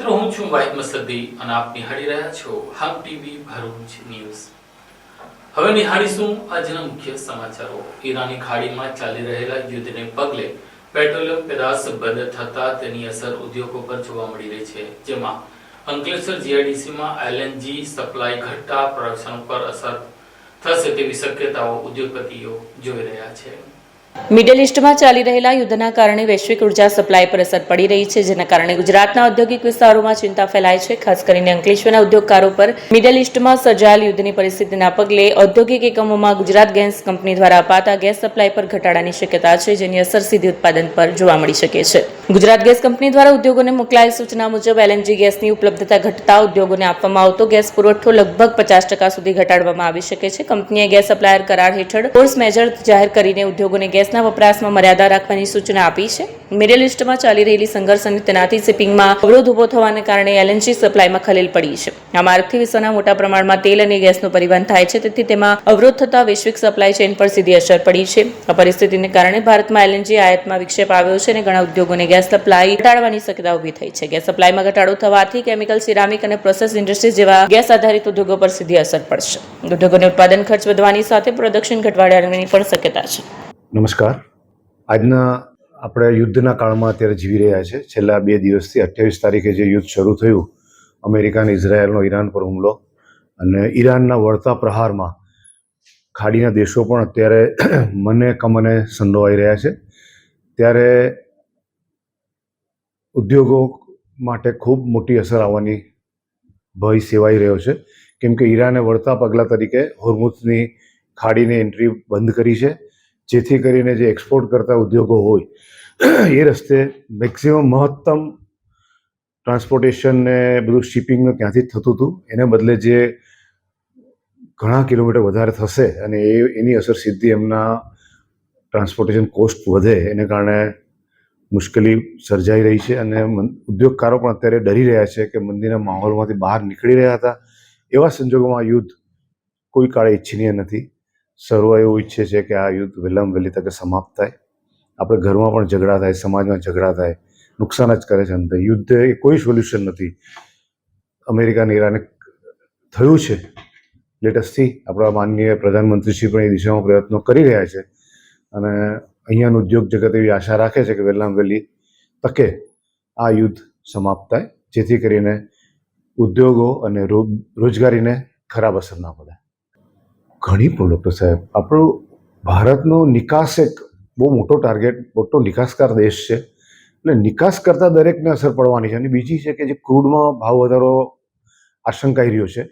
મિત્રો, હું છું વાહિદ મસદી અને આપ નિહાળી રહ્યા છો હમ ટીવી ભરૂચ ન્યૂઝ। હવે નિહાળીશું આજના મુખ્ય સમાચારો। ઈરાની ખાડીમાં ચાલી રહેલા યુદ્ધને પગલે પેટ્રોલિયમ પેદાશ બંધ થતા તેની અસર ઉદ્યોગો પર જોવા મળી રહી છે, જેમાં અંકલેશ્વર જીઆઈડીસીમાં એલએનજી સપ્લાય ઘટતા પ્રોડક્શન પર અસર થશે તેવી શક્યતાઓ ઉદ્યોગપતિઓ જોઈ રહ્યા છે। મિડલ ઈસ્ટમાં ચાલી રહેલા યુદ્ધના કારણે વૈશ્વિક ઉર્જા સપ્લાય પર અસર પડી રહી છે, જેના કારણે ગુજરાતના ઔદ્યોગિક વિસ્તારોમાં ચિંતા ફેલાય છે। ખાસ કરીને અંકલેશ્વરના ઉદ્યોગકારો પર મિડલ ઈસ્ટમાં સર્જાયેલ યુદ્ધની પરિસ્થિતિના પગલે ઔદ્યોગિક એકમોમાં ગુજરાત ગેસ કંપની દ્વારા અપાતા ગેસ સપ્લાય પર ઘટાડાની શક્યતા છે, જેની અસર સીધી ઉત્પાદન પર જોવા મળી શકે છે। ગુજરાત ગેસ કંપની દ્વારા ઉદ્યોગોને મોકલાયેલ સૂચના મુજબ એલએનજી ગેસની ઉપલબ્ધતા ઘટતા ઉદ્યોગોને આપવામાં આવતો ગેસ પુરવઠો લગભગ 50% સુધી ઘટાડવામાં આવી શકે છે। કંપનીએ ગેસ સપ્લાયર કરાર હેઠળ ફોર્સ મેજર જાહેર કરીને ઉદ્યોગોને ગેસના વપરાશમાં મર્યાદા રાખવાની સૂચના આપી છે। મિડલ ઈસ્ટમાં ચાલી રહેલી સંઘર્ષ અને તેનાથી શિપિંગમાં અવરોધ ઉભો થવાને કારણે એલએનજી સપ્લાયમાં ખલેલ પડી છે। આ માર્ગથી વિશ્વના મોટા પ્રમાણમાં તેલ અને ગેસનું પરિવહન થાય છે, તેથી તેમાં અવરોધ થતા વૈશ્વિક સપ્લાય ચેઇન પર સીધી અસર પડી છે। આ પરિસ્થિતિને કારણે ભારતમાં એલએનજી આયાતમાં વિક્ષેપ આવ્યો છે અને ઘણા ઉદ્યોગોને ગેસ સપ્લાય ઘટાડવાની શક્યતા ઊભી થઈ છે। ગેસ સપ્લાયમાં ઘટાડો થવાથી કેમિકલ, સિરામિક અને પ્રોસેસ ઇન્ડસ્ટ્રીઝ જેવા ગેસ આધારિત ઉદ્યોગો પર સીધી અસર પડશે। ઉદ્યોગોને ઉત્પાદન ખર્ચ વધવાની સાથે પ્રોડક્શન ઘટવાની પણ શક્યતા છે। નમસ્કાર। આજના આપણે યુદ્ધના કાળમાં અત્યારે જીવી રહ્યા છે। છેલ્લા 2 દિવસથી 28 તારીખે જે યુદ્ધ શરૂ થયું, અમેરિકા અને ઇઝરાયલનો ઈરાન પર હુમલો અને ઈરાનના વળતા પ્રહારમાં ખાડીના દેશો પણ અત્યારે મને કમને સંડોવાઈ રહ્યા છે। ત્યારે ઉદ્યોગો માટે ખૂબ મોટી અસર આવવાની ભય સેવાઈ રહ્યો છે, કેમ કે ઈરાને વળતા પગલાં તરીકે હોર્મુઝની ખાડીની એન્ટ્રી બંધ કરી છે, જેથી કરીને જે એક્સપોર્ટ કરતા ઉદ્યોગો હોય એ રસ્તે મેક્સિમમ મહત્તમ ટ્રાન્સપોર્ટેશન ને બધું શિપિંગનું ત્યાંથી જ થતું હતું, એને બદલે જે ઘણા કિલોમીટર વધારે થશે અને એની અસર સીધી એમના ટ્રાન્સપોર્ટેશન કોસ્ટ વધે, એને કારણે મુશ્કેલી સર્જાઈ રહી છે અને ઉદ્યોગકારો પણ અત્યારે ડરી રહ્યા છે કે મંદીના માહોલમાંથી બહાર નીકળી રહ્યા હતા। એવા સંજોગોમાં યુદ્ધ કોઈ કાળે ઈચ્છનીય નથી। સર્વ એવું ઈચ્છે છે કે આ યુદ્ધ વહેલામાં વહેલી તકે સમાપ્ત થાય। આપણે ઘરમાં પણ ઝઘડા થાય, સમાજમાં ઝઘડા થાય, નુકસાન જ કરે છે અંતે। યુદ્ધ એ કોઈ સોલ્યુશન નથી। અમેરિકા અને ઈરાને થયું છે, લેટેસ્ટથી આપણા માનનીય પ્રધાનમંત્રીશ્રી પણ એ દિશામાં પ્રયત્નો કરી રહ્યા છે અને અહીંયાનું ઉદ્યોગ જગત એવી આશા રાખે છે કે વહેલામાં વહેલી તકે આ યુદ્ધ સમાપ્ત થાય, જેથી કરીને ઉદ્યોગો અને રોજગારીને ખરાબ અસર ના પડે। ઘણી પ્રોડક્ટો સાહેબ, આપણું ભારતનો નિકાસ એક બહુ મોટો ટાર્ગેટ, મોટો નિકાસકાર દેશ છે, એટલે નિકાસ કરતાં દરેકને અસર પડવાની છે। અને બીજી છે કે જે ક્રૂડમાં ભાવ વધારો આશંકાઈ રહ્યો છે,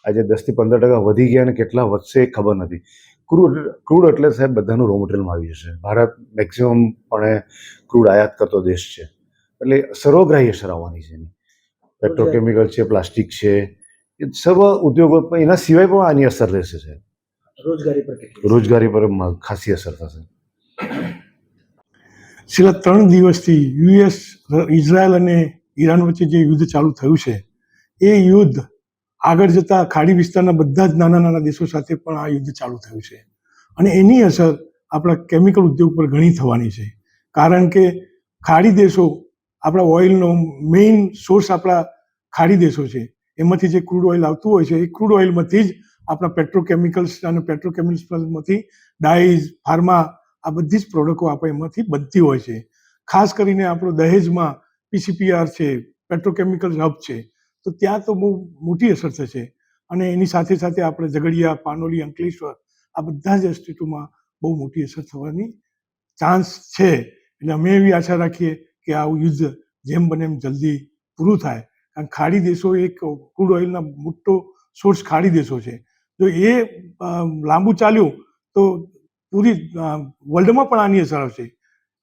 આજે 10 થી 15% વધી ગયા અને કેટલા વધશે એ ખબર નથી। ક્રૂડ એટલે સાહેબ બધાનું રો મટીરિયલમાં આવી જશે। ભારત મેક્સિમમ પણ ક્રૂડ આયાત કરતો દેશ છે, એટલે સર્વગ્રાહી અસર આવવાની છે એની। પેટ્રોકેમિકલ છે, પ્લાસ્ટિક છે, એ સર્વ ઉદ્યોગો, એના સિવાય પણ આની અસર રહેશે સાહેબ। રોજગારી પર ખાસી અસર થશે। છેલ્લા 3 દિવસથી યુએસ, ઇઝરાયલ અને ઈરાન વચ્ચે જે યુદ્ધ ચાલુ થયું છે, એ યુદ્ધ આગળ જતાં ખાડી વિસ્તારના બધા જ નાના નાના દેશો સાથે પણ આ યુદ્ધ ચાલુ થયું છે અને એની અસર આપણા કેમિકલ ઉદ્યોગ પર ઘણી થવાની છે। કારણ કે ખાડી દેશો આપણા ઓઇલનો મેઇન સોર્સ આપણા ખાડી દેશો છે, એમાંથી જે ક્રૂડ ઓઇલ આવતું હોય છે, એ ક્રૂડ ઓઇલમાંથી જ આપણા પેટ્રોકેમિકલ્સ અને પેટ્રોકેમિકલ્સમાંથી ડાઈઝ, ફાર્મા, આ બધી જ પ્રોડક્ટો આપણે એમાંથી બનતી હોય છે। ખાસ કરીને આપણો દહેજમાં પીસીપીઆર છે, પેટ્રોકેમિકલ હબ છે, તો ત્યાં તો બહુ મોટી અસર થશે અને એની સાથે સાથે આપણે ઝઘડિયા, પાનોલી, અંકલેશ્વર, આ બધા જ સ્ટેટોમાં બહુ મોટી અસર થવાની ચાન્સ છે। એટલે અમે એવી આશા રાખીએ કે આ યુદ્ધ જેમ બને એમ જલ્દી પૂરું થાય, કારણ ખાડી દેશો એક ક્રૂડ ઓઇલના મોટો સોર્સ ખાડી દેશો છે। જો એ લાંબુ ચાલ્યું તો પૂરી વર્લ્ડમાં પણ આની અસર આવશે।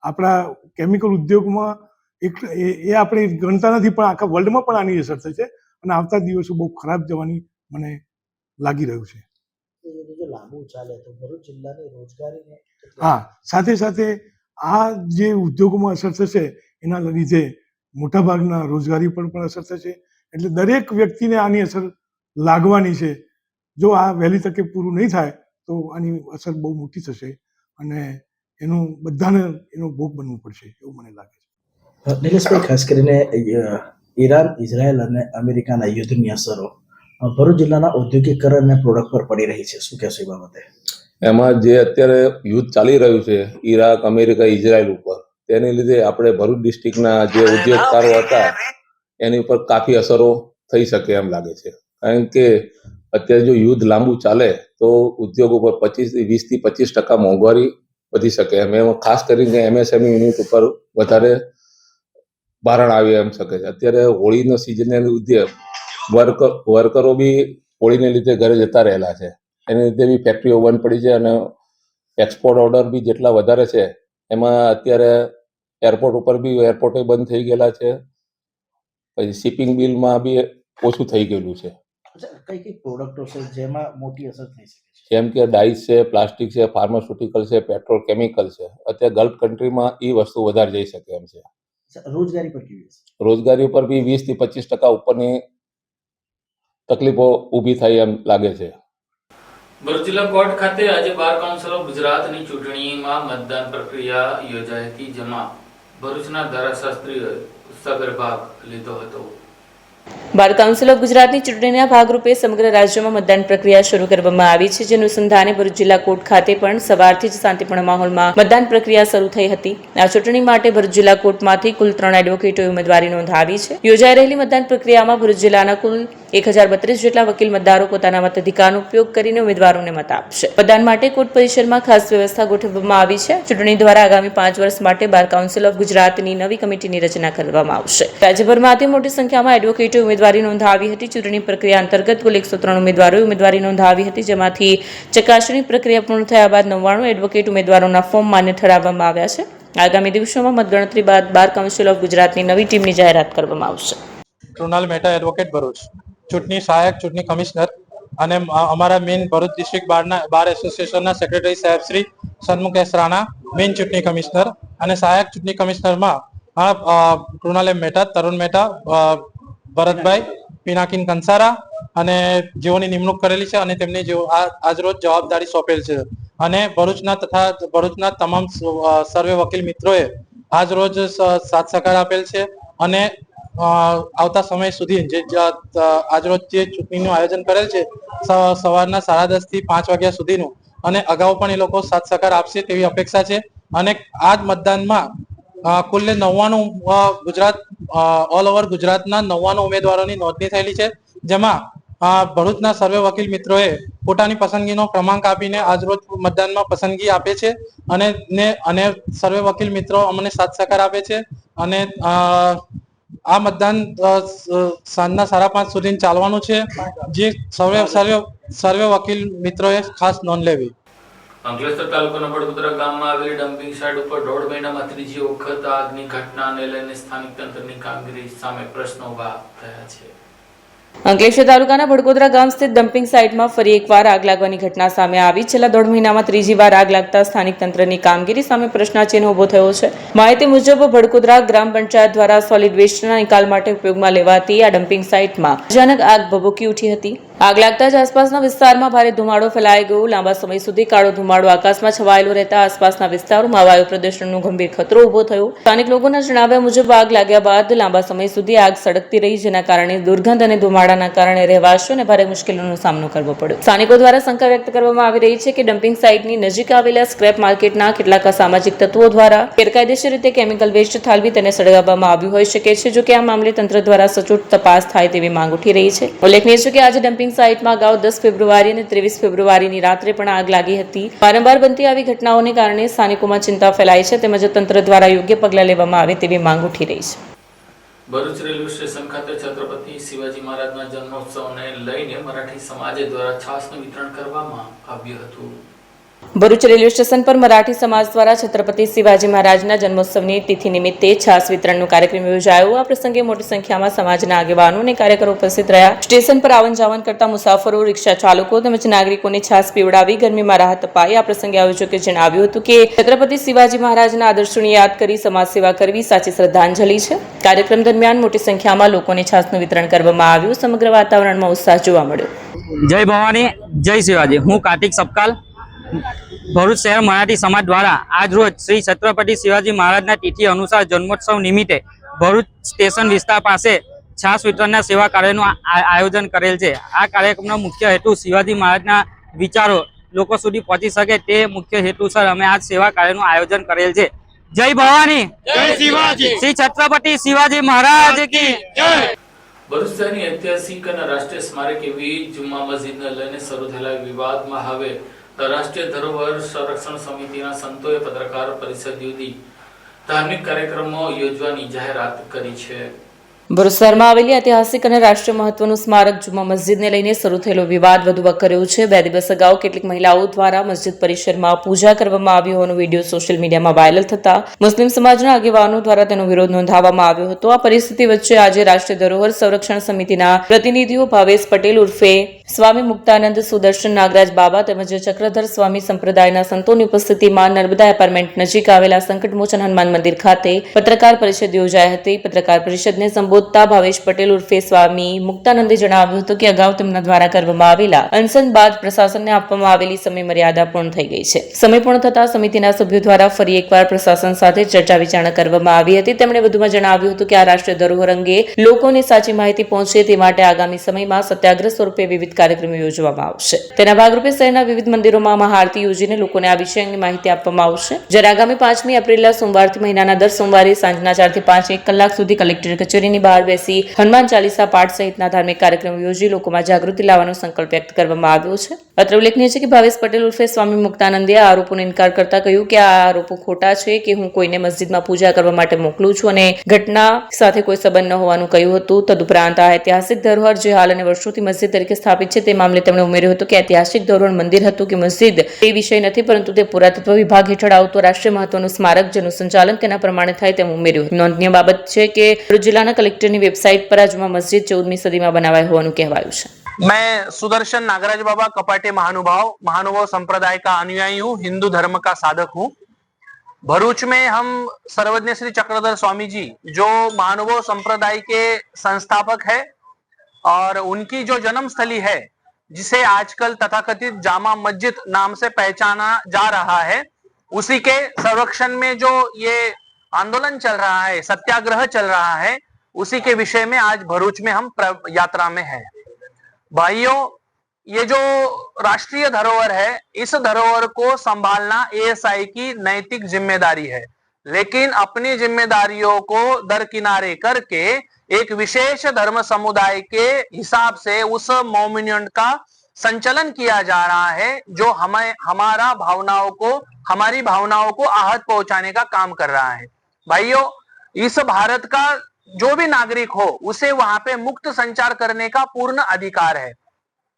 આપણા કેમિકલ ઉદ્યોગમાં એ આપણે ગણતા નથી, પણ આખા વર્લ્ડમાં પણ આની અસર થશે અને આવતા દિવસો બહુ ખરાબ જવાની મને લાગી રહ્યું છે। હા, સાથે સાથે આ જે ઉદ્યોગોમાં અસર થશે એના લીધે મોટાભાગના રોજગારી પર પણ અસર થશે। એટલે દરેક વ્યક્તિને આની અસર લાગવાની છે। જો આ વહેલી તકે પૂરું નહીં થાય તો આની અસર બહુ મોટી થશે અને બધાને એનો ભોગ બનવું પડશે એવું મને લાગે છે। નિલેશભાઈ, ખાસ કરીને ઈરાન, ઇઝરાયલ અને અમેરિકાના યુદ્ધની અસરો ભરૂચ જિલ્લાના ઔદ્યોગિકરણ અને પ્રોડક્ટ પર પડી રહી છે. શું કહેશો એ બાબતે? એમાં જે અત્યારે યુદ્ધ ચાલી રહ્યું છે ઈરાક, અમેરિકા, ઇઝરાયલ ઉપર, તેને લીધે આપણે ભરૂચ ડિસ્ટ્રિક્ટના જે ઉદ્યોગકારો હતા એની ઉપર કાફી અસરો થઈ શકે એમ લાગે છે. કારણ કે અત્યારે જો યુદ્ધ લાંબુ ચાલે તો ઉદ્યોગ ઉપર 20-25% મોંઘવારી વધી શકે એમ. એમાં ખાસ કરીને એમએસએમઈ યુનિટ ઉપર વધારે ભારણ આવી એમ શકે છે. અત્યારે હોળીનો સિઝનને લીધે વર્કરો બી હોળીને લીધે ઘરે જતા રહેલા છે. એની લીધે બી ફેક્ટરીઓ બંધ પડી છે અને એક્સપોર્ટ ઓર્ડર બી જેટલા વધારે છે એમાં અત્યારે એરપોર્ટ ઉપર બી એરપોર્ટે બંધ થઈ ગયેલા છે. પછી શિપિંગ બિલમાં બી ઓછું થઈ ગયેલું છે. કઈ કઈ પ્રોડક્ટો છે જેમાં મોટી અસર થઈ શકે છે? જેમ કે ડાઇસ છે, પ્લાસ્ટિક છે, ફાર્માસ્યુટિકલ છે, પેટ્રોલ કેમિકલ છે. અત્યારે ગલ્ફ કન્ટ્રીમાં એ વસ્તુ વધારે જઈ શકે એમ છે. રોજગારી પર કેવી અસર? રોજગારી ઉપર બી 20-25% ઉપરની તકલીફો ઊભી થાય એમ લાગે છે. ભરૂચ જિલ્લા કોર્ટ ખાતે આજે બાર કાઉન્સિલ ઓફ ગુજરાતની ચૂંટણીમાં મતદાન પ્રક્રિયા યોજાઈ હતી, જેમાં ભરૂચના ધારાશાસ્ત્રીઓએ ઉત્સાહભેર ભાગ લીધો હતો. બાર કાઉન્સિલ ઓફ ગુજરાતની ચૂંટણીના ભાગરૂપે સમગ્ર રાજ્યમાં મતદાન પ્રક્રિયા શરૂ કરવામાં આવી છે, જેનું અનુસંધાને ભરૂચ જિલ્લા કોર્ટ ખાતે પણ સવારથી જ શાંતિપૂર્ણ માહોલમાં મતદાન પ્રક્રિયા શરૂ થઈ હતી. આ ચૂંટણી માટે ભરૂચ જિલ્લા કોર્ટમાંથી કુલ 3 એડવોકેટોએ ઉમેદવારી નોંધાવી છે. યોજાઈ રહેલી મતદાન પ્રક્રિયામાં ભરૂચ જિલ્લાના કુલ 1032 જેટલા વકીલ મતદારો પોતાના મતાધિકારનો ઉપયોગ કરીને ઉમેદવારોને મત આપશે. મતદાન માટે કોર્ટ પરિસરમાં ખાસ વ્યવસ્થા ગોઠવવામાં આવી છે. ચૂંટણી દ્વારા આગામી 5 વર્ષ માટે બાર કાઉન્સિલ ઓફ ગુજરાતની નવી કમિટીની રચના કરવામાં આવશે. રાજ્યભરમાંથી મોટી સંખ્યામાં એડવોકેટોએ ઉમેદવારી નોંધાવી હતી. ચૂંટણી પ્રક્રિયા અંતર્ગત કુલ 103 ઉમેદવારોએ ઉમેદવારી નોંધાવી હતી, જેમાંથી ચકાસણી પ્રક્રિયા પૂર્ણ થયા બાદ 99 એડવોકેટ ઉમેદવારોના ફોર્મ માન્ય ઠરાવવામાં આવ્યા છે. આગામી દિવસોમાં મતગણતરી બાદ બાર કાઉન્સિલ ઓફ ગુજરાતની નવી ટીમની જાહેરાત કરવામાં આવશે. કૃણાલ મહેતા, એડવોકેટ, ભરૂચ, ચૂંટણી સહાયક ચૂંટણી કમિશનર અને અમારા મેઇન ભરૂચ ડિસ્ટ્રિક્ટ બાર એસોસિએશનના સેક્રેટરી સાહેબ શ્રી સન્મુખ એસ રાણા, મેઇન ચૂંટણી કમિશનર, અને સહાયક ચૂંટણી કમિશનરમાં કૃણાલ એમ મહેતા, તરુણ મહેતા, ભરતભાઈ, પિનાકીન કંસારા અને જેઓની નિમણૂક કરેલી છે અને તેમને જેઓ આજરોજ જવાબદારી સોંપેલ છે. અને ભરૂચના તમામ સર્વે વકીલ મિત્રોએ આજરોજ સાથ સહકાર આપેલ છે અને આવતા સમય સુધી આજરોજ જે ચૂંટણીનું આયોજન કરેલ છે સવારના 10:30 થી 5 વાગ્યા સુધીનું, અને અગાઉ પણ એ લોકો સાથ સહકાર આપશે તેવી અપેક્ષા છે. અને આ જ મતદાનમાં કુલ 99 ગુજરાત ઓલ ઓવર ગુજરાતના 99 ઉમેદવારોની નોંધણી થયેલી છે, જેમાં ભરૂચના સર્વે વકીલ મિત્રોએ પોતાની પસંદગીનો ક્રમાંક આપીને આજરોજ મતદાનમાં પસંદગી આપે છે અને સર્વે વકીલ મિત્રો અમને સાથ સહકાર આપે છે. અને આ મતદાન સાંજના 5:30 સુધી ચાલવાનું છે, જે સર્વે વકીલ મિત્રોએ ખાસ નોંધ લેવી. અંકલેશ્વર તાલુકાના ભડકોદરા ગામમાં આવેલી ડમ્પિંગ સાઇટ ઉપર 1.5 મહિનામાં ત્રીજી વખત આગની ઘટનાને લઈને સ્થાનિક તંત્રની કામગીરી સામે પ્રશ્નો ઉભા થયા છે. અંકલેશ્વર તાલુકાના ભડકોદરા ગામ સ્થિત ડમ્પિંગ સાઇટમાં ફરી એકવાર આગ લાગવાની ઘટના સામે આવી. છેલ્લા 1.5 મહિનામાં ત્રીજી વાર આગ લાગતા સ્થાનિક તંત્રની કામગીરી સામે પ્રશ્નાચિહ્ન ઉભો થયો છે. માહિતી મુજબ ભડકોદરા ગ્રામ પંચાયત દ્વારા સોલિડ વેસ્ટના નિકાલ માટે ઉપયોગમાં લેવાતી આ ડમ્પિંગ સાઇટમાં અચાનક આગ ભભૂકી ઉઠી હતી. આગ લાગતા જ આસપાસના વિસ્તારમાં ભારે ધુમાડો ફેલાઈ ગયો. લાંબા સમય સુધી કાળો ધુમાડો આકાશમાં છવાયેલો રહેતા આસપાસના વિસ્તારોમાં વાયુ પ્રદૂષણનો ગંભીર ખતરો ઉભો થયો. સ્થાનિક લોકોના જણાવ્યા મુજબ આગ લાગ્યા બાદ લાંબા સમય સુધી આગ સળગતી રહી, જેના કારણે દુર્ગંધ અને ધુમાડાના કારણે રહેવાસીઓને ભારે મુશ્કેલીનો સામનો કરવો પડ્યો. સ્થાનિકો દ્વારા શંકા વ્યક્ત કરવામાં આવી રહી છે કે ડમ્પિંગ સાઇટની નજીક આવેલા સ્ક્રેપ માર્કેટના કેટલાક અસામાજિક તત્વો દ્વારા ગેરકાયદેસર રીતે કેમિકલ વેસ્ટ ઠાલવી તેને સળગાવવામાં આવ્યું હોઈ શકે છે. જો કે આ મામલે તંત્ર દ્વારા સચોટ તપાસ થાય તેવી માંગ ઉઠી રહી છે. ઉલ્લેખનીય છે કે આજે ડમ્પિંગ સાઇટમાં અગાઉ 10 ફેબ્રુઆરી અને 23 ફેબ્રુઆરીની રાત્રે પણ આગ લાગી હતી. વારંવાર બનતી આવી ઘટનાઓને કારણે સ્થાનિકોમાં ચિંતા ફેલાઈ છે, તેમજ તંત્ર દ્વારા યોગ્ય પગલાં લેવામાં આવે તેવી માંગ ઉઠી રહી છે. ભરૂચ રેલવે સ્ટેશન ખાતે છત્રપતિ શિવાજી મહારાજના જન્મોત્સવને લઈને મરાઠી સમાજ દ્વારા છાસનું વિતરણ કરવામાં આવ્યું હતું. ભરૂચ રેલવે સ્ટેશન પર મરાઠી સમાજ દ્વારા છત્રપતિ શિવાજી મહારાજના જન્મોત્સવની તિથિ નિમિત્તે છાસ વિતરણનો કાર્યક્રમ યોજાયો. આ પ્રસંગે મોટી સંખ્યામાં સમાજના આગેવાનો અને કાર્યકરો ઉપસ્થિત રહ્યા. સ્ટેશન પર આવન જાવન કરતા મુસાફરો, રિક્ષા ચાલકો તેમજ નાગરિકોને છાસ પીવડાવી ગરમીમાં રાહત અપાઈ. આ પ્રસંગે આયોજકે જણાવ્યું હતું કે છત્રપતિ શિવાજી મહારાજના આદર્શોને યાદ કરી સમાજ સેવા કરવી સાચી શ્રદ્ધાંજલિ છે. કાર્યક્રમ દરમિયાન મોટી સંખ્યામાં લોકોને છાસનું વિતરણ કરવામાં આવ્યું. સમગ્ર વાતાવરણમાં ઉત્સાહ જોવા મળ્યો. જય ભવાની, જય શિવાજી. હું કાર્તિક સપકાલ, ભરૂચ શહેર મરાઠી સમાજ દ્વારા આજ રોજ શ્રી છત્રપતિ શિવાજી મહારાજના તિથિ અનુસાર જન્મોત્સવ નિમિત્તે ભરૂચ સ્ટેશન વિસ્તાર પાસે છાસ વિતરણના સેવા કાર્યનું આયોજન કરેલ છે. આ કાર્યક્રમનો મુખ્ય હેતુ શિવાજી મહારાજના વિચારો લોકો સુધી પહોંચી શકે તે મુખ્ય હેતુસર અમે આ સેવા કાર્યનું આયોજન કરેલ છે. જય ભવાની, જય શિવાજી, શ્રી છત્રપતિ શિવાજી મહારાજ કી જય. ભરૂચ શહેરની ઐતિહાસિક અને રાષ્ટ્રીય સ્મારક એવી જુમ્મા મસ્જિદને લઈને શરૂ થયેલા વિવાદમાં હવે રાષ્ટ્રીય ધરોહર સંરક્ષણ સમિતિના સંતોએ પત્રકાર પરિષદ યોજી ધાર્મિક કાર્યક્રમો યોજવાની જાહેરાત કરી છે. ભરૂચ શહેરમાં આવેલી ઐતિહાસિક અને રાષ્ટ્રીય મહત્વનું સ્મારક જુમ્મા મસ્જિદને લઈને શરૂ થયેલો વિવાદ વધુ વકર્યો છે. 2 દિવસ અગાઉ કેટલીક મહિલાઓ દ્વારા મસ્જિદ પરિસરમાં પૂજા કરવામાં આવી હોવાનો વિડીયો સોશિયલ મીડિયામાં વાયરલ થતા મુસ્લિમ સમાજના આગેવાનો દ્વારા તેનો વિરોધ નોંધાવવામાં આવ્યો હતો. આ પરિસ્થિતિ વચ્ચે આજે રાષ્ટ્રીય ધરોહર સંરક્ષણ સમિતિના પ્રતિનિધિઓ ભાવેશ પટેલ ઉર્ફે સ્વામી મુક્તાનંદ, સુદર્શન નાગરાજ બાબા તેમજ ચક્રધર સ્વામી સંપ્રદાયના સંતોની ઉપસ્થિતિમાં નર્મદા એપાર્ટમેન્ટ નજીક આવેલા સંકટમોચન હનુમાન મંદિર ખાતે પત્રકાર પરિષદ યોજાઈ હતી. પત્રકાર પરિષદને સંબોધતા ભાવેશ પટેલ ઉર્ફે સ્વામી મુક્તાનંદે જણાવ્યું હતું કે અગાઉ તેમના દ્વારા કરવામાં આવેલા અનશન બાદ પ્રશાસનને આપવામાં આવેલી સમય મર્યાદા પૂર્ણ થઈ ગઈ છે. સમય પૂર્ણ થતા સમિતિના સભ્યો દ્વારા ફરી એકવાર પ્રશાસન સાથે ચર્ચા વિચારણા કરવામાં આવી હતી. તેમણે વધુમાં જણાવ્યું હતું કે આ રાષ્ટ્રીય ધરોહર અંગે લોકોને સાચી માહિતી પહોંચે તે માટે આગામી સમયમાં સત્યાગ્રહ સ્વરૂપે વિવિધ કાર્યક્રમો યોજવામાં આવશે. તેના ભાગરૂપે શહેરના વિવિધ મંદિરોમાં મહાઆરતી યોજીને લોકોને આ વિષય અંગે માહિતી આપવામાં આવશે. જ્યારે આગામી 5મી એપ્રિલના સોમવારથી મહિનાના દર સોમવારે સાંજના 4 થી 5 1 કલાક સુધી કલેક્ટર કચેરીની બહાર બેસી હનુમાન ચાલીસા પાઠ સહિતના ધાર્મિક કાર્યક્રમો યોજી લોકોમાં જાગૃતિ લાવવાનો સંકલ્પ વ્યક્ત કરવામાં આવ્યો છે. અત્રે ઉલ્લેખનીય છે કે ભાવેશ પટેલ ઉર્ફે સ્વામી મુક્તાનંદે આ આરોપોનો ઇનકાર કરતા કહ્યું કે આ આરોપો ખોટા છે કે હું કોઈને મસ્જિદમાં પૂજા કરવા માટે મોકલું છું અને ઘટના સાથે કોઈ સંબંધ ન હોવાનું કહ્યું હતું. તદુપરાંત આ ઐતિહાસિક ધરોહર જે હાલ અને વર્ષોથી મસ્જિદ તરીકે સ્થાપિત છે તે મામલે તેમણે ઉમેર્યું હતું કે ઐતિહાસિક ધરોહર મંદિર હતું કે મસ્જિદ એ વિષય નથી, પરંતુ તે પુરાતત્વ વિભાગ હેઠળ આવતો રાષ્ટ્રીય મહત્વનું સ્મારક જેનું સંચાલન તેના પ્રમાણે થાય તેમ ઉમેર્યું. નોંધનીય બાબત છે કે ભરૂચ જિલ્લાના કલેક્ટરની વેબસાઇટ પર આ જુમ્મા મસ્જિદ 14મી સદીમાં બનાવાઈ હોવાનું કહેવાયું છે. मैं सुदर्शन नागराज बाबा कपाटे महानुभाव संप्रदाय का अनुयायी हूँ, हिंदू धर्म का साधक हूँ. भरूच में हम सर्वज्ञ श्री चक्रधर स्वामी जी जो महानुभाव संप्रदाय के संस्थापक है और उनकी जो जन्म स्थली है जिसे आजकल तथाकथित जामा मस्जिद नाम से पहचाना जा रहा है, उसी के संरक्षण में जो ये आंदोलन चल रहा है, सत्याग्रह चल रहा है, उसी के विषय में आज भरूच में हम यात्रा में हैं. भाइयों, ये जो राष्ट्रीय धरोहर है, इस धरोहर को संभालना एएसआई की नैतिक जिम्मेदारी है, लेकिन अपनी जिम्मेदारियों को दरकिनारे करके एक विशेष धर्म समुदाय के हिसाब से उस मॉन्यूमेंट का संचालन किया जा रहा है जो हमारी भावनाओं को आहत पहुंचाने का काम कर रहा है. भाइयों, इस भारत का जो भी नागरिक हो उसे वहां पे मुक्त संचार करने का पूर्ण अधिकार है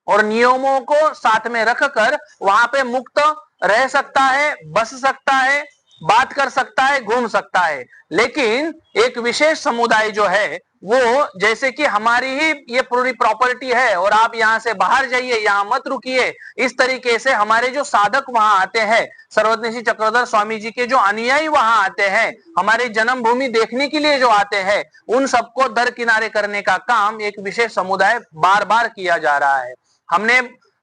और नियमों को साथ में रखकर वहां पे मुक्त रह सकता है, बस सकता है, बात कर सकता है, घूम सकता है. लेकिन एक विशेष समुदाय जो है वो जैसे कि हमारी ही ये पूरी प्रॉपर्टी है और आप यहाँ से बाहर जाइए, यहाँ मत रुकिए, इस तरीके से हमारे जो साधक वहां आते हैं, सर्वज्ञ श्री चक्रधर स्वामी जी के जो अनुयायी वहां आते हैं, हमारी जन्मभूमि देखने के लिए जो आते हैं, उन सबको दरकिनारे करने का काम एक विशेष समुदाय बार बार किया जा रहा है. हमने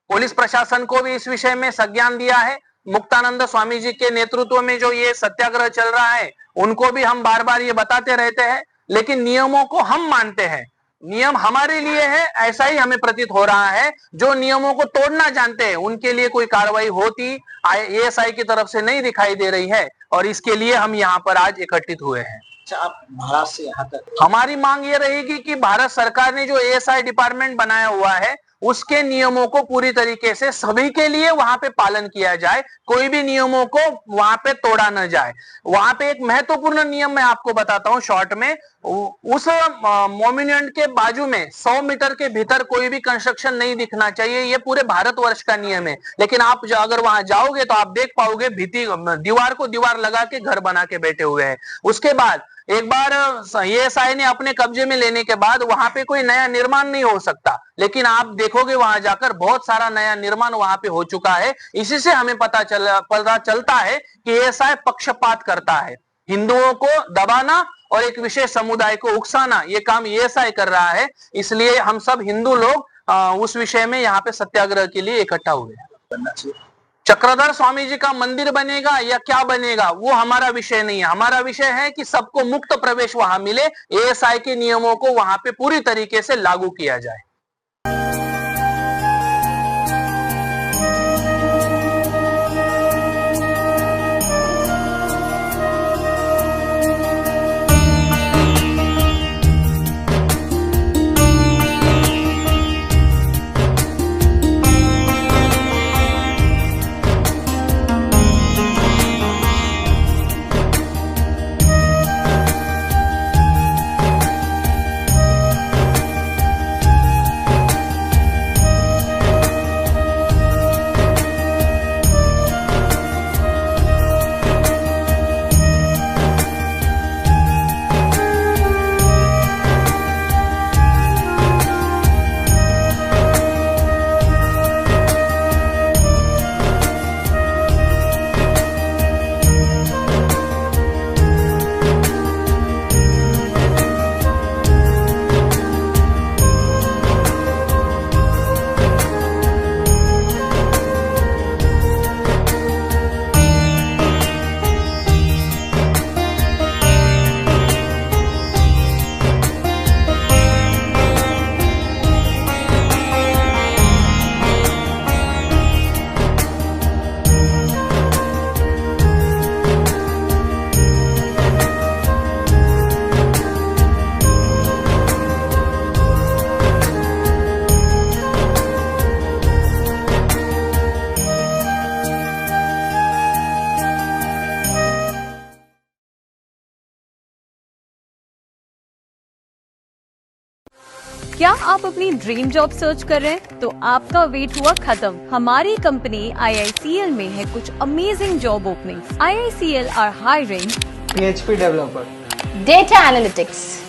पुलिस प्रशासन को भी इस विषय में संज्ञान दिया है. मुक्तानंद स्वामी जी के नेतृत्व में जो ये सत्याग्रह चल रहा है उनको भी हम बार बार ये बताते रहते हैं, लेकिन नियमों को हम मानते हैं. नियम हमारे लिए है, ऐसा ही हमें प्रतीत हो रहा है. जो नियमों को तोड़ना जानते हैं उनके लिए कोई कार्रवाई होती एएसआई की तरफ से नहीं दिखाई दे रही है और इसके लिए हम यहाँ पर आज एकत्रित हुए हैं. आप महाराष्ट्र से यहाँ तक, हमारी मांग ये रहेगी कि भारत सरकार ने जो एएसआई डिपार्टमेंट बनाया हुआ है उसके नियमों को पूरी तरीके से सभी के लिए वहां पे पालन किया जाए, कोई भी नियमों को वहां पे तोड़ा न जाए. वहां पे एक महत्वपूर्ण नियम मैं आपको बताता हूं शॉर्ट में. उस मॉन्यूमेंट के बाजू में 100 मीटर के भीतर कोई भी कंस्ट्रक्शन नहीं दिखना चाहिए. ये पूरे भारतवर्ष का नियम है, लेकिन आप अगर वहां जाओगे तो आप देख पाओगे दीवार को दीवार लगा के घर बना के बैठे हुए हैं. उसके बाद एक बार एएसआई ने अपने कब्जे में लेने के बाद वहां पे कोई नया निर्माण नहीं हो सकता, लेकिन आप देखोगे वहां जाकर बहुत सारा नया निर्माण वहां पे हो चुका है. इसी से हमें पता चलता है कि एएसआई पक्षपात करता है. हिंदुओं को दबाना और एक विशेष समुदाय को उकसाना ये काम एएसआई कर रहा है. इसलिए हम सब हिंदू लोग उस विषय में यहाँ पे सत्याग्रह के लिए इकट्ठा हुए हैं. चक्रधर स्वामी जी का मंदिर बनेगा या क्या बनेगा वो हमारा विषय नहीं है। हमारा विषय है कि सबको मुक्त प्रवेश वहां मिले, एएसआई के नियमों को वहां पे पूरी तरीके से लागू किया जाए। क्या आप अपनी ड्रीम जॉब सर्च कर रहे हैं? तो आपका वेट हुआ खत्म। हमारी कंपनी IICL में है कुछ amazing job openings. IICL are hiring PHP developer, data analytics,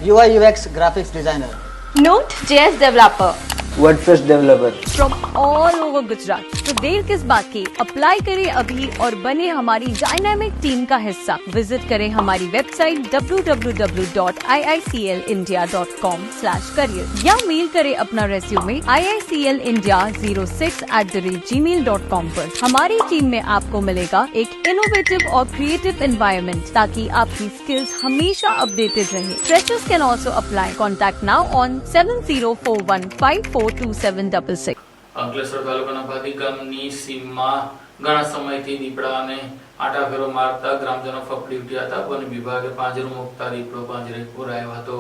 UI UX graphics designer, Node.js developer WordPress developer. From all over Gujarat. तो देर किस बात की, अप्लाई करें अभी और बने हमारी डायनामिक टीम का हिस्सा। विजिट करें हमारी वेबसाइट www.iiclindia.com/career या मेल करें अपना रेज्यूमे iiclindia06@gmail.com पर। हमारी टीम में आपको मिलेगा एक इनोवेटिव और क्रिएटिव एनवायरनमेंट ताकि आपकी स्किल्स हमेशा अपडेटेड रहे। Freshers can also apply. Contact now on 7041542766। Ankleshwar તાલુકાના ભાદી ગામની સીમમાં ઘણા સમયથી દીપડાને આટાફેરો મારતા ગ્રામજનો ફફડી ઉઠ્યા હતા। વન વિભાગે પાંજરું મૂકતા દીપડો પાંજરે પુરાયો હતો।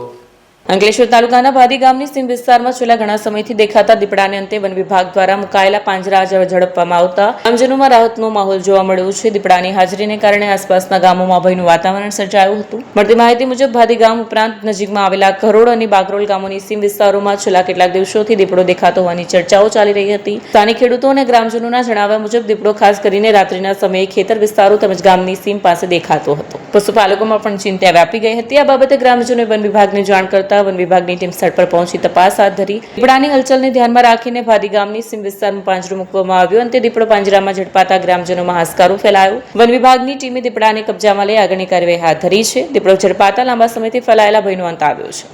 અંકલેશ્વર તાલુકાના ભાદી ગામની સીમ વિસ્તારમાં છેલ્લા ઘણા સમયથી દેખાતા દીપડાને અંતે વન વિભાગ દ્વારા મુકાયેલા પાંજરા ઝડપવામાં આવતા ગ્રામજનોમાં રાહતનો માહોલ જોવા મળ્યો છે। દીપડાની હાજરીને કારણે આસપાસના ગામોમાં ભયનું વાતાવરણ સર્જાયું હતું। મળતી માહિતી મુજબ ભાદી ગામ ઉપરાંત નજીકમાં આવેલા કરોડ અને બાગરોલ ગામોની સીમ વિસ્તારોમાં છેલ્લા કેટલાક દિવસોથી દીપડો દેખાતો હોવાની ચર્ચાઓ ચાલી રહી હતી। સ્થાનિક ખેડૂતો અને ગ્રામજનોના જણાવ્યા મુજબ દીપડો ખાસ કરીને રાત્રિના સમયે ખેતર વિસ્તારો તેમજ ગામની સીમ પાસે દેખાતો હતો। પશુપાલકોમાં પણ ચિંતા વ્યાપી ગઈ હતી। આ બાબતે ગ્રામજનોએ વન વિભાગને જાણ કરતા वन विभाग की टीम स्थल पर पहुंची तपास हाथ धरी। દીપડાની હલચલને ધ્યાનમાં રાખીને ભાદી ગામની સીમ વિસ્તારમાં પાંજરું મૂકવામાં આવ્યું। અંતે દીપડો પાંજરામાં ઝડપાતા ગ્રામજનોમાં હાશકારો ફેલાયો। વન વિભાગની ટીમે દીપડાને કબજામાં લઈ આગળની કાર્યવાહી હાથ ધરી છે। દીપડો ઝડપાતા લાંબા સમયથી ફેલાયેલા ભયનો અંત આવ્યો છે।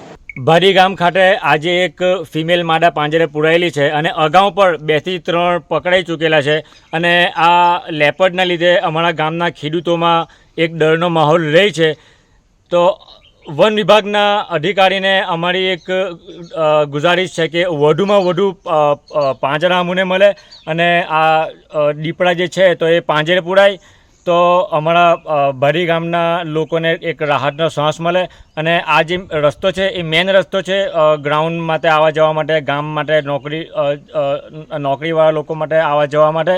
ભાદી ગામ ખાતે આજે એક ફિમેલ માદા પાંજરે પુરાયેલી છે અને અગાઉ પણ 2 થી 3 પકડાઈ ચૂકેલા છે અને આ લેપર્ડના લીધે અમારા ગામના ખેડૂતોમાં એક ડરનો માહોલ રહે છે। તો વન વિભાગના અધિકારીને અમારી એક ગુજારિશ છે કે વધુમાં વધુ પાંજરા અમને મળે અને આ દીપડા જે છે તો એ પાંજરે પુરાય તો અમારા ભાદી ગામના લોકોને એક રાહતનો શ્વાસ મળે। અને આ જે રસ્તો છે એ મેન રસ્તો છે ગ્રાઉન્ડ માટે આવવા જવા માટે, ગામ માટે નોકરીવાળા લોકો માટે આવવા જવા માટે।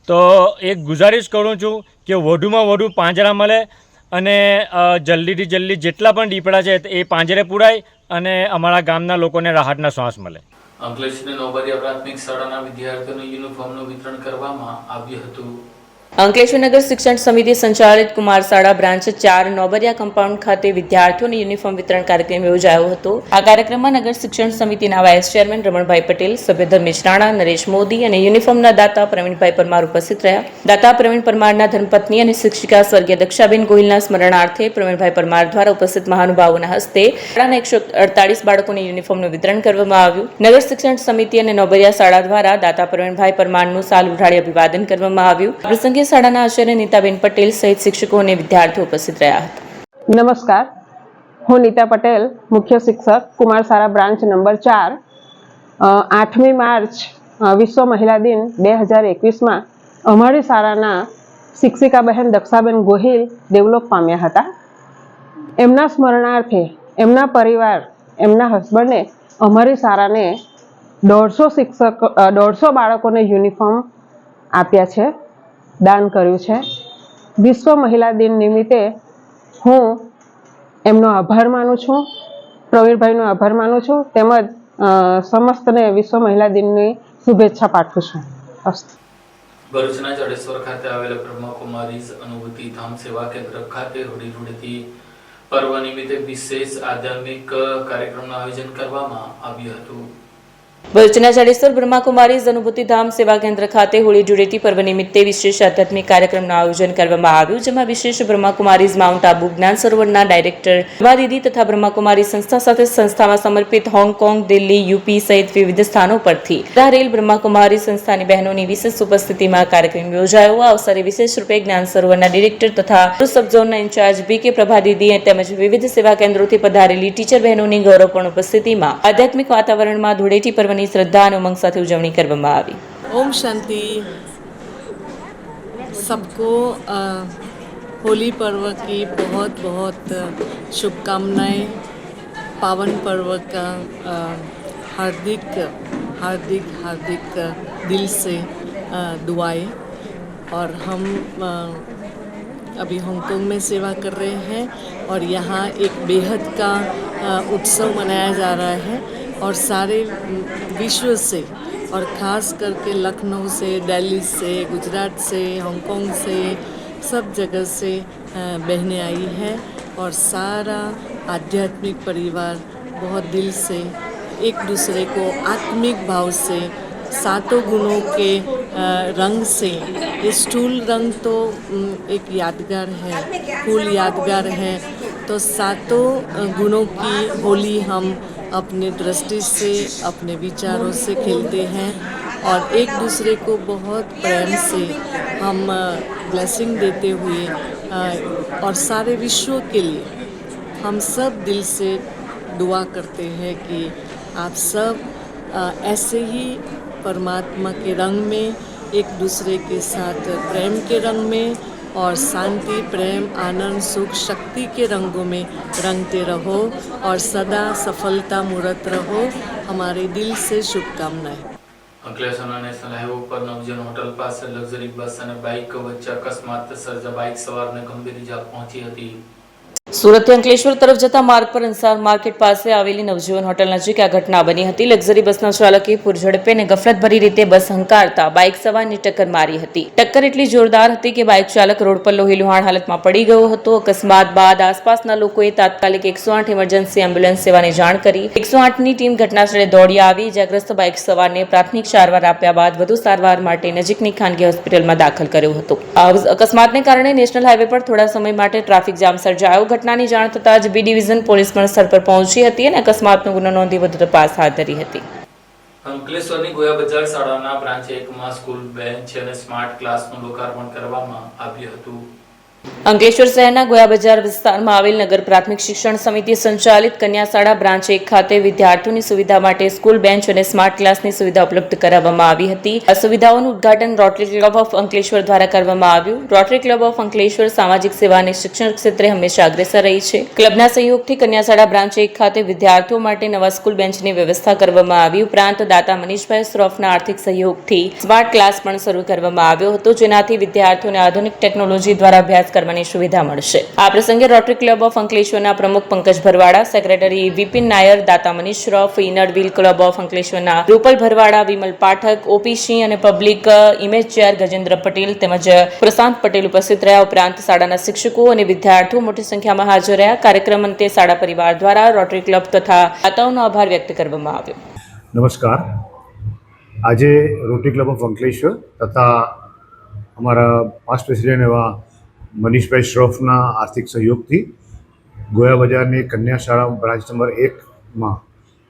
તો એક ગુજારિશ કરું છું કે વધુમાં વધુ પાંજરા મળે અને જલ્દીથી જલ્દી જેટલા પણ દીપડા છે એ પાંજરે પુરાય અને અમારા ગામના લોકોને રાહતના શ્વાસ મળે। અંકલેશ્વરની નોબરિયા પ્રાથમિક શાળાના વિદ્યાર્થીઓને યુનિફોર્મનું વિતરણ કરવામાં આવ્યું હતું। અંકલેશ્વર નગર શિક્ષણ સમિતિ સંચાલિત કુમાર શાળા બ્રાન્ચ 4 નોબરિયા કમ્પાઉન્ડ ખાતે વિદ્યાર્થીઓને યુનિફોર્મ વિતરણ કાર્યક્રમ યોજાયો હતો. આ કાર્યક્રમમાં નગર શિક્ષણ સમિતિના વાઇસ ચેરમેન રમણભાઈ પટેલ, સભ્ય ધર્મેશ રાણા, નરેશ મોદી અને યુનિફોર્મના દાતા પ્રવીણભાઈ પરમાર ઉપસ્થિત રહ્યા. દાતા પ્રવીણ પરમારના ધર્મપત્ની અને શિક્ષિકા સ્વર્ગીય દક્ષાબેન ગોહિલના સ્મરણાર્થે પ્રવીણભાઈ પરમાર દ્વારા ઉપસ્થિત મહાનુભાવોના હસ્તે શાળાના 148 બાળકોને યુનિફોર્મનું વિતરણ કરવામાં આવ્યું. નગર શિક્ષણ સમિતિ અને નોબરિયા શાળા દ્વારા દાતા પ્રવીણભાઈ પરમારનું સાલ ઉઠાડી અભિવાદન કરવામાં આવ્યું. આ પ્રસંગે શાળાના આચાર્ય નીતાબેન પટેલ સહિત શિક્ષકો અને વિદ્યાર્થીઓ ઉપસ્થિત રહ્યા હતા. નમસ્કાર, હું નીતા પટેલ, મુખ્ય શિક્ષક, કુમાર શાળા બ્રાન્ચ નંબર 4. 8મી માર્ચ વિશ્વ મહિલા દિન 2021માં અમારી શાળાના શિક્ષિકા બહેન દક્ષાબેન ગોહિલ દેવલોક પામ્યા હતા. એમના સ્મરણાર્થે એમના પરિવાર, એમના હસબન્ડે અમારી શાળાને 150 બાળકોને યુનિફોર્મ આપ્યા છે, દાન કર્યું છે. વિશ્વ મહિલા દિન નિમિત્તે હું એમનો આભાર માનું છું, પ્રવીણભાઈનો આભાર માનું છું, તેમજ સમસ્તને વિશ્વ મહિલા દિનની શુભેચ્છા પાઠવું છું. ભરૂચના જડેશ્વર ખાતે આવેલા બ્રહ્મકુમારીઝ અનુભૂતિ ધામ સેવા કેન્દ્ર ખાતે હોળી ધૂળેટી પર્વ નિમિત્તે વિશેષ આધ્યાત્મિક કાર્યક્રમનું આયોજન કરવામાં આવ્યું હતું. ભરૂચના જડેશ્વર બ્રહ્માકુમારીઝ અનુભૂતિ ધામ સેવા કેન્દ્ર ખાતે હોળી ધૂળેટી પર્વ નિમિત્તે વિશેષ આધ્યાત્મિક કાર્યક્રમનું આયોજન કરવામાં આવ્યું, જેમાં વિશેષ બ્રહ્માકુમારીઝ માઉન્ટ આબુ જ્ઞાન સરોવરના ડાયરેક્ટર દીદી તથા બ્રહ્માકુમારી સંસ્થા સાથે સંસ્થામાં સમર્પિત હોંગકોંગ, દિલ્હી, યુપી સહિત વિવિધ સ્થાનો પરથી રહેલ બ્રહ્માકુમારી સંસ્થાની બહેનોની વિશેષ ઉપસ્થિતિમાં કાર્યક્રમ યોજાયો. આ અવસરે વિશેષ રૂપે જ્ઞાન સરોવરના ડિરેક્ટર તથા સબ ઝોનના ઇન્ચાર્જ બી.કે. પ્રભા દીદી તેમજ વિવિધ સેવા કેન્દ્રોથી પધારેલી ટીચર બહેનોની ગૌરવપૂર્ણ ઉપસ્થિતિમાં આધ્યાત્મિક વાતાવરણમાં ધૂળેટી પર્વની श्रद्धा और उमंग साथ उजवणी करवामां आवी. ओम शांति. सबको होली पर्व की बहुत बहुत शुभकामनाएं. पावन पर्व का हार्दिक हार्दिक हार्दिक दिल से दुआएं. और हम अभी हांगकांग में सेवा कर रहे हैं और यहाँ एक बेहद का उत्सव मनाया जा रहा है और सारे विश्व से और ख़ास करके लखनऊ से, दिल्ली से, गुजरात से, हांगकांग से, सब जगह से बहनें आई हैं और सारा आध्यात्मिक परिवार बहुत दिल से एक दूसरे को आत्मिक भाव से 7 गुणों के रंग से, ये स्टूल रंग तो एक यादगार है, फूल यादगार है, तो 7 गुणों की होली हम अपने दृष्टि से, अपने विचारों से खेलते हैं और एक दूसरे को बहुत प्रेम से हम ब्लेसिंग देते हुए और सारे विश्व के लिए हम सब दिल से दुआ करते हैं कि आप सब ऐसे ही परमात्मा के रंग में, एक दूसरे के साथ प्रेम के रंग में और शांति, प्रेम, आनंद, सुख, शक्ति के रंगों में रंगते रहो और सदा सफलता मूर्त रहो. हमारे दिल से शुभकामनाएं. અંકલેશ્વરના નેશનલ હાઈવે ઉપર નવજીવન હોટલ પાસે લક્ઝરી બસ અને બાઇક વચ્ચે અકસ્માત સર્જા. બાઇક સવારને ગંભીર ઇજા પહોંચી હતી. સુરતથી અંકલેશ્વર તરફ જતા માર્ગ પર અંસાર માર્કેટ પાસે આવેલી નવજીવન હોટલ નજીક આ ઘટના બની હતી. લક્ઝરી બસના ચાલકે પૂરઝડપે અને ગફલતભરી રીતે બસ હંકારતા બાઇક સવારને ટક્કર મારી હતી. ટક્કર એટલી જોરદાર હતી કે બાઇક ચાલક રોડ પર લોહીલુહાણ હાલતમાં પડી ગયો હતો. અકસ્માત બાદ આસપાસના લોકોએ તાત્કાલિક 108 ઇમરજન્સી એમ્બ્યુલન્સ સેવાની જાણ કરી. 108ની ટીમ ઘટનાસ્થળે દોડી આવી. ઇજાગ્રસ્ત બાઇક સવારને પ્રાથમિક સારવાર આપ્યા બાદ વધુ સારવાર માટે નજીકની ખાનગી હોસ્પિટલમાં દાખલ કર્યો હતો. આ અકસ્માતને કારણે નેશનલ હાઈવે પર થોડા સમય માટે ટ્રાફિક જામ સર્જાયો. ઘટનાની જાણ થતાં જ બી ડિવિઝન પોલીસ પણ સ્થળ પર પહોંચી હતી અને અકસ્માતનો ગુનો નોંધી વધુ તપાસ હાથ ધરી હતી. અંકલેશ્વરની ગોયા બજાર શાળાના બ્રાન્ચ 1માં સ્કૂલ બેન્ચ અને સ્માર્ટ ક્લાસનું લોકાર્પણ કરવામાં આવ્યું હતું. અંકલેશ્વર શહેરના ગોયા બજાર વિસ્તારમાં આવેલ નગર પ્રાથમિક શિક્ષણ સમિતિ સંચાલિત કન્યા શાળા બ્રાન્ચ 1 ખાતે વિદ્યાર્થીઓની સુવિધા માટે સ્કૂલ બેન્ચ અને સ્માર્ટ ક્લાસની સુવિધા ઉપલબ્ધ કરાવવામાં આવી હતી. આ સુવિધાઓનું ઉદ્ઘાટન રોટરી ક્લબ ઓફ અંકલેશ્વર દ્વારા કરવામાં આવ્યું. રોટરી ક્લબ ઓફ અંકલેશ્વર સામાજિક સેવા અને શિક્ષણ ક્ષેત્રે હંમેશા અગ્રેસર રહી છે. ક્લબના સહયોગથી કન્યા શાળા બ્રાન્ચ 1 ખાતે વિદ્યાર્થીઓ માટે નવા સ્કૂલ બેન્ચની વ્યવસ્થા કરવામાં આવી. ઉપરાંત દાતા મનીષભાઈ શ્રોફના આર્થિક સહયોગથી સ્માર્ટ ક્લાસ પણ શરૂ કરવામાં આવ્યો હતો, જેનાથી વિદ્યાર્થીઓને આધુનિક ટેકનોલોજી દ્વારા અભ્યાસ અભ્યાસ કરવાની સુવિધા મળશે. આ પ્રસંગે રોટરી ક્લબ ઓફ અંકલેશ્વરના પ્રમુખ પંકજ ભરવાડા, સેક્રેટરી વિપિન નાયર, દાતા Manish Shroff, inner wheel club of અંકલેશ્વરના રૂપલ ભરવાડા, વિમલ પાઠક, ઓપી સિંહ અને public image chair Gajendra Patel તેમજ પ્રશાંત પટેલ ઉપસ્થિત રહ્યા. ઉપરાંત શાળાના શિક્ષકો અને વિદ્યાર્થીઓ મોટી સંખ્યામાં હાજર રહ્યા. કાર્યક્રમ અંતે શાળા પરિવાર દ્વારા રોટરી ક્લબ તથા દાતાઓનો આભાર વ્યક્ત કરવામાં આવ્યો. નમસ્કાર. આજે રોટરી ક્લબ ઓફ અંકલેશ્વર તથા અમારા પાસ્ટ પ્રેસિડેન્ટ એવા મનીષભાઈ શ્રોફના આર્થિક સહયોગથી ગોયા બજારની કન્યા શાળા બ્રાન્ચ નંબર 1માં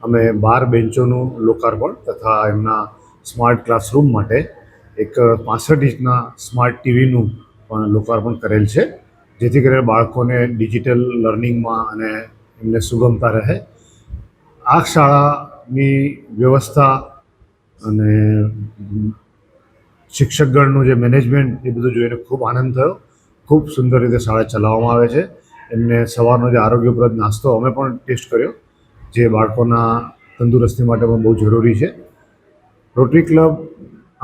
અમે 12 બેન્ચોનું લોકાર્પણ તથા એમના સ્માર્ટ ક્લાસરૂમ માટે એક 65 ઇંચના સ્માર્ટ ટીવીનું પણ લોકાર્પણ કરેલ છે, જેથી કરીને બાળકોને ડિજિટલ લર્નિંગમાં અને એમને સુગમતા રહે. આ શાળાની વ્યવસ્થા અને શિક્ષકગણનું જે મેનેજમેન્ટ એ બધું જોઈને ખૂબ આનંદ થયો. ખૂબ સુંદર રીતે શાળા ચલાવવામાં આવે છે. એમને સવારનો જે આરોગ્યપ્રદ નાસ્તો અમે પણ ટેસ્ટ કર્યો, જે બાળકોના તંદુરસ્તી માટે પણ બહુ જરૂરી છે. રોટરી ક્લબ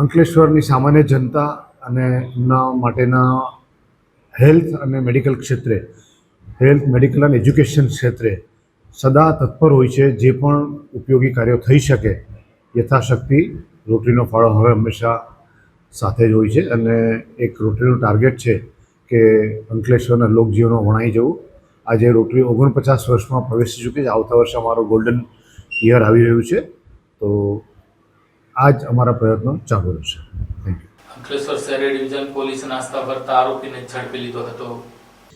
અંકલેશ્વરની સામાન્ય જનતા અને એમના માટેના હેલ્થ અને મેડિકલ ક્ષેત્રે, હેલ્થ, મેડિકલ અને એજ્યુકેશન ક્ષેત્રે સદા તત્પર હોય છે. જે પણ ઉપયોગી કાર્યો થઈ શકે યથાશક્તિ રોટરીનો ફાળો હવે હંમેશા સાથે જ હોય છે. અને એક રોટરીનું ટાર્ગેટ છે કે અંકલેશ્વરના લોકજીવનો વણાઈ જવું. આજે રોટરી 49 વર્ષમાં પ્રવેશી ચૂકી છે. આવતા વર્ષે અમારો ગોલ્ડન યર આવી રહ્યું છે, તો આ જ અમારા પ્રયત્નો ચાલુ રહેશે. Thank you. અંકલેશ્વર શહેરી ડિવિઝન પોલીસ નાસ્તા ભરતા આરોપીને ઝડપી લીધો હતો.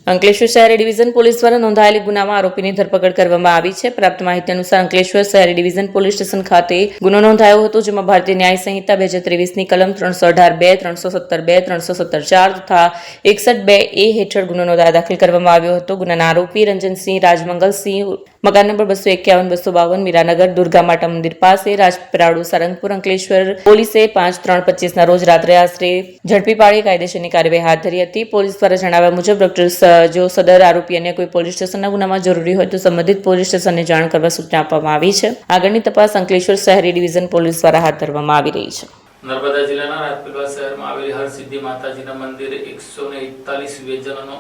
અંકલેશ્વર શહેરી ડિવિઝન પોલીસ દ્વારા નોંધાયેલી ગુનામાં આરોપીની ધરપકડ કરવામાં આવી છે. પ્રાપ્ત માહિતી અનુસાર અંકલેશ્વર શહેરી ડિવિઝન પોલીસ સ્ટેશન ખાતે ગુનો નોંધાયો હતો, જેમાં ભારતીય ન્યાય સંહિતા 2023ની કલમ 318(2), 317(2), 317(4) તથા 61(2)A હેઠળ ગુનો દાખલ કરવામાં આવ્યો હતો. ગુનાના આરોપી રંજનસિંહ રાજમંગલસિંહ, મકાન નંબર 251, 252, મીરાનગર, દુર્ગા માતા મંદિર પાસે, રાજપીપળા, સારંગપુર, અંકલેશ્વર પોલીસે 5/3/25ના રોજ રાત્રે આશરે ઝડપી પાડી કાયદેસરની કાર્યવાહી હાથ ધરી હતી. પોલીસ દ્વારા જણાવ્યા મુજબ ડોક્ટર જો સદર આરોપી અન્ય કોઈ પોલીસ સ્ટેશનના ગુનામાં જરૂરી હોય તો સંબંધિત પોલીસ સ્ટેશનને જાણ કરવા સૂચના આપવામાં આવી છે. આગળની તપાસ અંકલેશ્વર શહેરી ડિવિઝન પોલીસ દ્વારા હાથ ધરવામાં આવી રહી છે. નર્મદા જિલ્લાના રાજપીપળા શહેરમાં આવેલી હરસિદ્ધિ માતાજીના મંદિરે 141 વ્યંજનોનો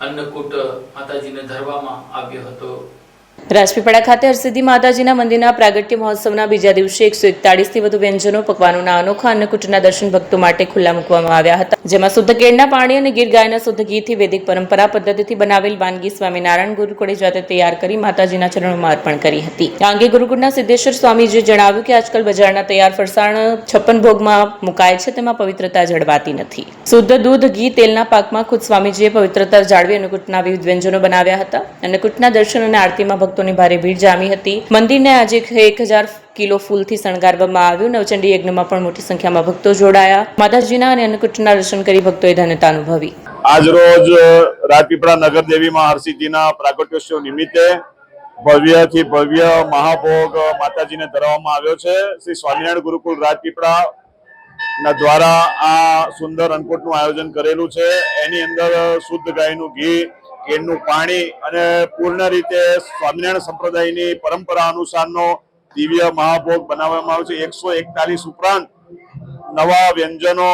અન્નકૂટ માતાજીને ધરવામાં આવ્યો હતો. રાજપીપળા ખાતે હરસિદ્ધિ માતાજીના મંદિરના પ્રાગટ્ય મહોત્સવના બીજા દિવસે 141થી વધુ વ્યંજનો, પકવાનોના અનોખા અન્નકૂટના દર્શન ભક્તો માટે ખુલ્લા મૂકવામાં આવ્યા હતા, જેમાં શુદ્ધ કેળના પાણી અને ગીર ગાયના શુદ્ધ ઘીથી વૈદિક પરંપરા પદ્ધતિથી બનાવેલ વાનગી સ્વામિનારાયણ ગુરુકુળે જાતે તૈયાર કરી માતાજીના ચરણોમાં અર્પણ કરી હતી. આ અંગે ગુરુકુળના સિદ્ધેશ્વર સ્વામીજીએ જણાવ્યું કે આજકાલ બજારના તૈયાર ફરસાણ 56 ભોગમાં મુકાય છે, તેમાં પવિત્રતા જળવાતી નથી. શુદ્ધ દૂધ, ઘી, તેલના પાકમાં ખુદ સ્વામીજીએ પવિત્રતા જાળવી અન્નકૂટના વિવિધ વ્યંજનો બનાવ્યા હતા. અન્નકૂટના દર્શન અને આરતીમાં ભક્તોની ભારે ભીડ જામી હતી. મંદિરને આજે 1000 કિલો ફૂલથી શણગારવામાં આવ્યું. નવચંડી યજ્ઞમાં પણ મોટી સંખ્યામાં ભક્તો જોડાયા. માતાજીના અને અન્નકૂટના દર્શન કરી ભક્તોએ ધન્યતા અનુભવી. આજ રોજ રાજપીપળા નગરદેવીમાં હરસિદ્ધિના પ્રાગટ્યોત્સવ નિમિત્તે ભવ્યથી ભવ્ય મહાભોગ માતાજીને ધરવામાં આવ્યો છે. શ્રી સ્વામિનારાયણ ગુરુકુળ રાજપીપળા ના દ્વારા આ સુંદર અન્નકૂટનું આયોજન કરેલું છે. એની અંદર શુદ્ધ ગાયનું ઘી, કેળનું પાણી અને પૂર્ણ રીતે સ્વામિનારાયણ સંપ્રદાયની પરંપરા અનુસારનો દિવ્ય મહાભોગ બનાવવામાં આવ્યો છે. 141 ઉપરાંત નવા વ્યંજનો,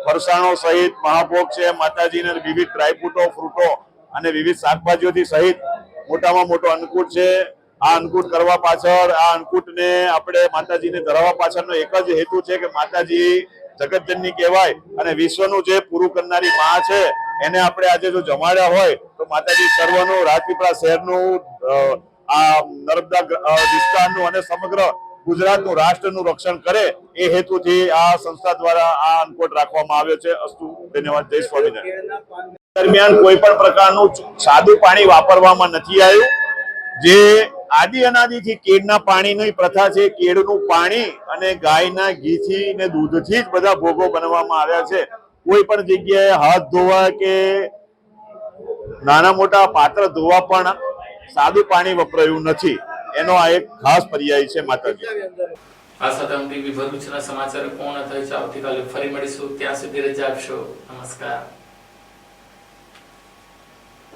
ફરસાણો સહિત મહાભોગ છે. માતાજીને વિવિધ ડ્રાયફ્રૂટો, ફ્રૂટો અને વિવિધ શાકભાજીઓથી સહિત મોટામાં મોટો અન્નકૂટ છે. આ અન્નકૂટ કરવા પાછળ, આ અન્નકૂટને આપણે માતાજીને ધરાવવા પાછળનો એક જ હેતુ છે કે માતાજી જગતજનની કહેવાય અને વિશ્વનું જે પૂરું કરનારી માં છે, એને આપણે આજે જો જમાડ્યા હોય તો માતાજી સર્વનું, રાજપીપળા શહેરનું, આ નર્મદા વિસ્તારનું અને સમગ્ર ગુજરાતનું, રાષ્ટ્રનું રક્ષણ કરે એ હેતુથી આ સંસ્થા દ્વારા આ અન્નકૂટ રાખવામાં આવ્યો છે. અસ્તુ, ધન્યવાદ. જય સ્વામિનારાયણ. દરમિયાન કોઈ પણ પ્રકારનું સાદું પાણી વાપરવામાં નથી આવ્યું. જે આદિ અનાદિથી કેળના પાણીની પ્રથા છે, કેળનું પાણી અને ગાયના ઘીથી ને દૂધથી જ બધા ભોગો બનાવવામાં આવ્યા છે. કોઈ પણ જગ્યાએ હાથ ધોવા કે નાના મોટા પાત્ર ધોવા પણ સાદું પાણી વપરાયું નથી. એનો આ એક ખાસ પર્યાય છે માતાજી. આ સાથે ટીવી ભરૂચના સમાચાર પૂર્ણ થાય છે. આવતીકાલે ફરી મળીશું. ત્યાં સુધી રજા આપશો. નમસ્કાર.